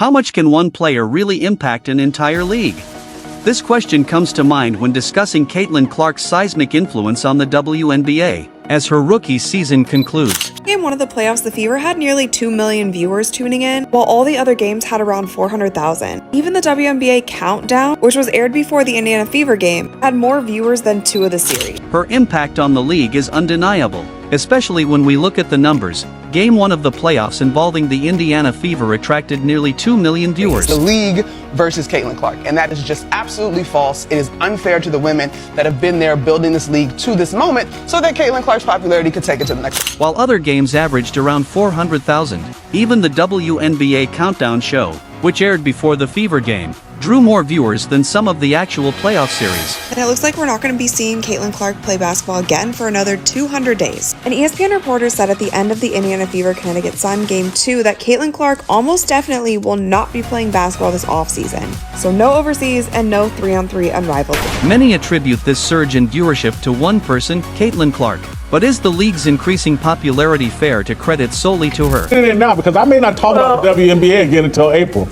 How much can one player really impact an entire league? This question comes to mind when discussing Caitlin Clark's seismic influence on the WNBA, as her rookie season concludes. Game 1 of the playoffs, the Fever had nearly 2 million viewers tuning in, while all the other games had around 400,000. Even the WNBA Countdown, which was aired before the Indiana Fever game, had more viewers than 2 of the series. Her impact on the league is undeniable, especially when we look at the numbers. Game 1 of the playoffs involving the Indiana Fever attracted nearly 2 million viewers. It's the league versus Caitlin Clark, and that is just absolutely false. It is unfair to the women that have been there building this league to this moment so that Caitlin Clark's popularity could take it to the next level. While other games averaged around 400,000, even the WNBA Countdown show, which aired before the Fever game, drew more viewers than some of the actual playoff series. And it looks like we're not going to be seeing Caitlin Clark play basketball again for another 200 days. An ESPN reporter said at the end of the Indiana Fever Connecticut Sun Game 2 that Caitlin Clark almost definitely will not be playing basketball this offseason. So no overseas and no 3-on-3 unrivaled. Many attribute this surge in viewership to one person, Caitlin Clark. But is the league's increasing popularity fair to credit solely to her? It is now because I may not talk about the WNBA again until April.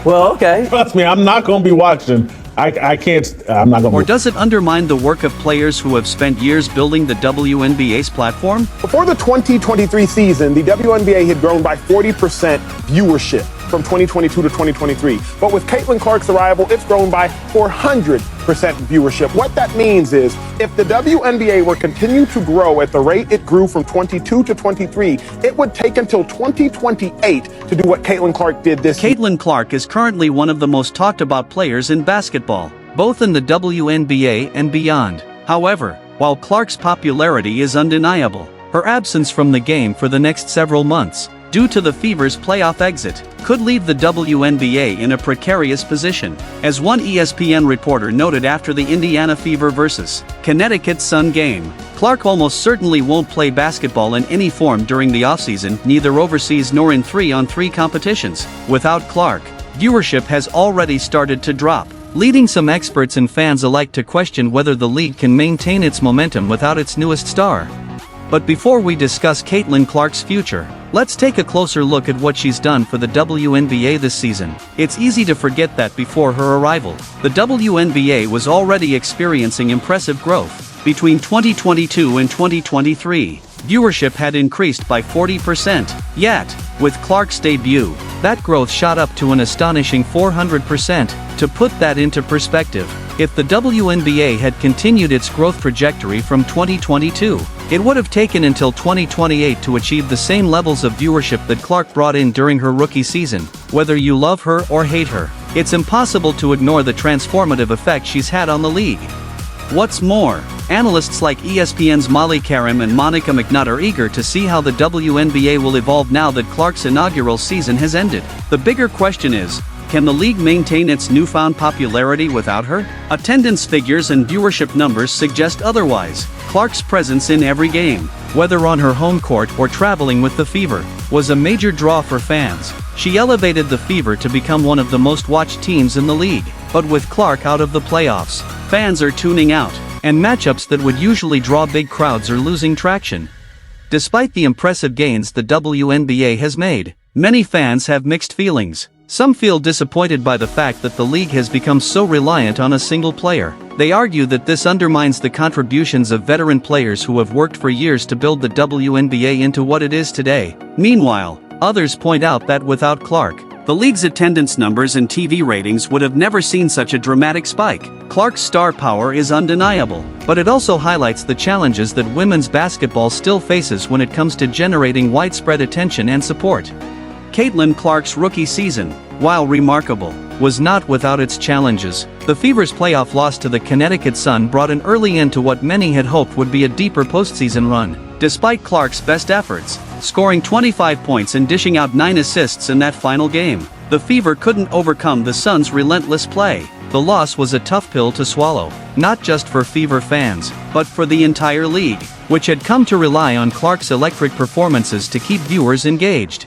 Well, okay. Trust me, I'm not going to be watching. I can't. I'm not going to. Or does it undermine the work of players who have spent years building the WNBA's platform? Before the 2023 season, the WNBA had grown by 40% viewership from 2022 to 2023. But with Caitlin Clark's arrival, it's grown by 400% viewership. What that means is if the WNBA were to continue to grow at the rate it grew from 22 to 23, it would take until 2028 to do what Caitlin Clark did this year. Caitlin Clark is currently one of the most talked about players in basketball, both in the WNBA and beyond. However, while Clark's popularity is undeniable, her absence from the game for the next several months, due to the Fever's playoff exit, could leave the WNBA in a precarious position. As one ESPN reporter noted after the Indiana Fever vs. Connecticut Sun game, Clark almost certainly won't play basketball in any form during the offseason, neither overseas nor in 3-on-3 competitions. Without Clark, viewership has already started to drop, leading some experts and fans alike to question whether the league can maintain its momentum without its newest star. But before we discuss Caitlin Clark's future, let's take a closer look at what she's done for the WNBA this season. It's easy to forget that before her arrival, the WNBA was already experiencing impressive growth. Between 2022 and 2023, viewership had increased by 40%. Yet, with Clark's debut, that growth shot up to an astonishing 400%. To put that into perspective, if the WNBA had continued its growth trajectory from 2022, it would have taken until 2028 to achieve the same levels of viewership that Clark brought in during her rookie season. Whether you love her or hate her, it's impossible to ignore the transformative effect she's had on the league. What's more, analysts like ESPN's Molly Karam and Monica McNutt are eager to see how the WNBA will evolve now that Clark's inaugural season has ended. The bigger question is, can the league maintain its newfound popularity without her? Attendance figures and viewership numbers suggest otherwise. Clark's presence in every game, whether on her home court or traveling with the Fever, was a major draw for fans. She elevated the Fever to become one of the most watched teams in the league. But with Clark out of the playoffs, fans are tuning out, and matchups that would usually draw big crowds are losing traction. Despite the impressive gains the WNBA has made, many fans have mixed feelings. Some feel disappointed by the fact that the league has become so reliant on a single player. They argue that this undermines the contributions of veteran players who have worked for years to build the WNBA into what it is today. Meanwhile, others point out that without Clark, the league's attendance numbers and TV ratings would have never seen such a dramatic spike. Clark's star power is undeniable, but it also highlights the challenges that women's basketball still faces when it comes to generating widespread attention and support. Caitlin Clark's rookie season, while remarkable, was not without its challenges. The Fever's playoff loss to the Connecticut Sun brought an early end to what many had hoped would be a deeper postseason run. Despite Clark's best efforts, scoring 25 points and dishing out 9 assists in that final game, the Fever couldn't overcome the Sun's relentless play. The loss was a tough pill to swallow, not just for Fever fans, but for the entire league, which had come to rely on Clark's electric performances to keep viewers engaged.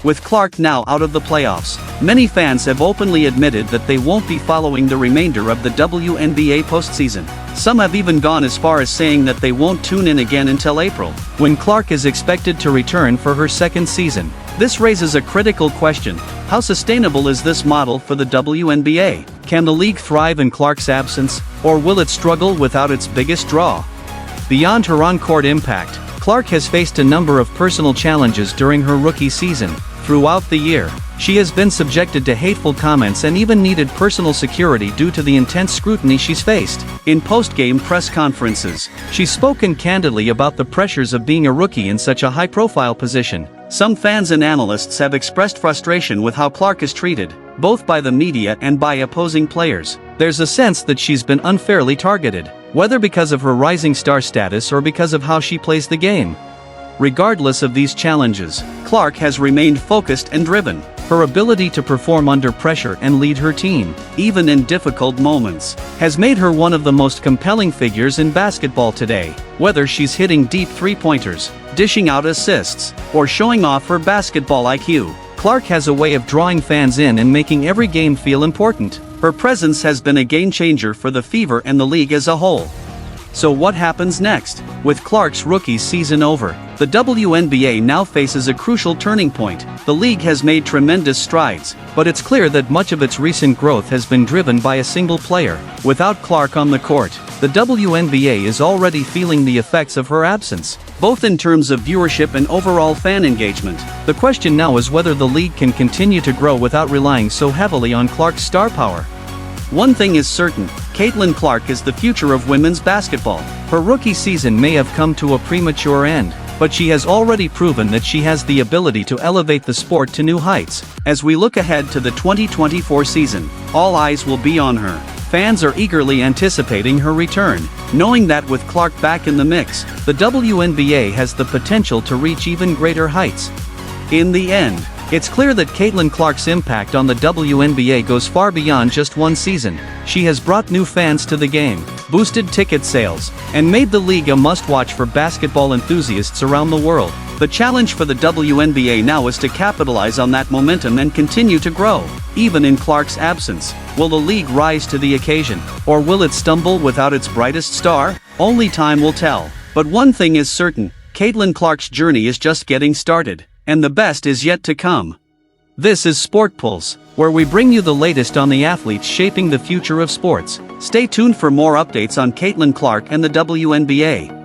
With Clark now out of the playoffs, many fans have openly admitted that they won't be following the remainder of the WNBA postseason. Some have even gone as far as saying that they won't tune in again until April, when Clark is expected to return for her second season. This raises a critical question: how sustainable is this model for the WNBA? Can the league thrive in Clark's absence, or will it struggle without its biggest draw? Beyond her on-court impact, Clark has faced a number of personal challenges during her rookie season. Throughout the year, she has been subjected to hateful comments and even needed personal security due to the intense scrutiny she's faced. In post-game press conferences, she's spoken candidly about the pressures of being a rookie in such a high-profile position. Some fans and analysts have expressed frustration with how Clark is treated, both by the media and by opposing players. There's a sense that she's been unfairly targeted, whether because of her rising star status or because of how she plays the game. Regardless of these challenges, Clark has remained focused and driven. Her ability to perform under pressure and lead her team, even in difficult moments, has made her one of the most compelling figures in basketball today. Whether she's hitting deep three-pointers, dishing out assists, or showing off her basketball IQ, Clark has a way of drawing fans in and making every game feel important. Her presence has been a game-changer for the Fever and the league as a whole. So what happens next? With Clark's rookie season over, the WNBA now faces a crucial turning point. The league has made tremendous strides, but it's clear that much of its recent growth has been driven by a single player. Without Clark on the court, the WNBA is already feeling the effects of her absence, both in terms of viewership and overall fan engagement. The question now is whether the league can continue to grow without relying so heavily on Clark's star power. One thing is certain: Caitlin Clark is the future of women's basketball. Her rookie season may have come to a premature end, but she has already proven that she has the ability to elevate the sport to new heights. As we look ahead to the 2024 season, all eyes will be on her. Fans are eagerly anticipating her return, knowing that with Clark back in the mix, the WNBA has the potential to reach even greater heights. In the end, it's clear that Caitlin Clark's impact on the WNBA goes far beyond just one season. She has brought new fans to the game, boosted ticket sales, and made the league a must-watch for basketball enthusiasts around the world. The challenge for the WNBA now is to capitalize on that momentum and continue to grow. Even in Clark's absence, will the league rise to the occasion, or will it stumble without its brightest star? Only time will tell. But one thing is certain: Caitlin Clark's journey is just getting started. And the best is yet to come. This is Sport Pulse, where we bring you the latest on the athletes shaping the future of sports. Stay tuned for more updates on Caitlin Clark and the WNBA.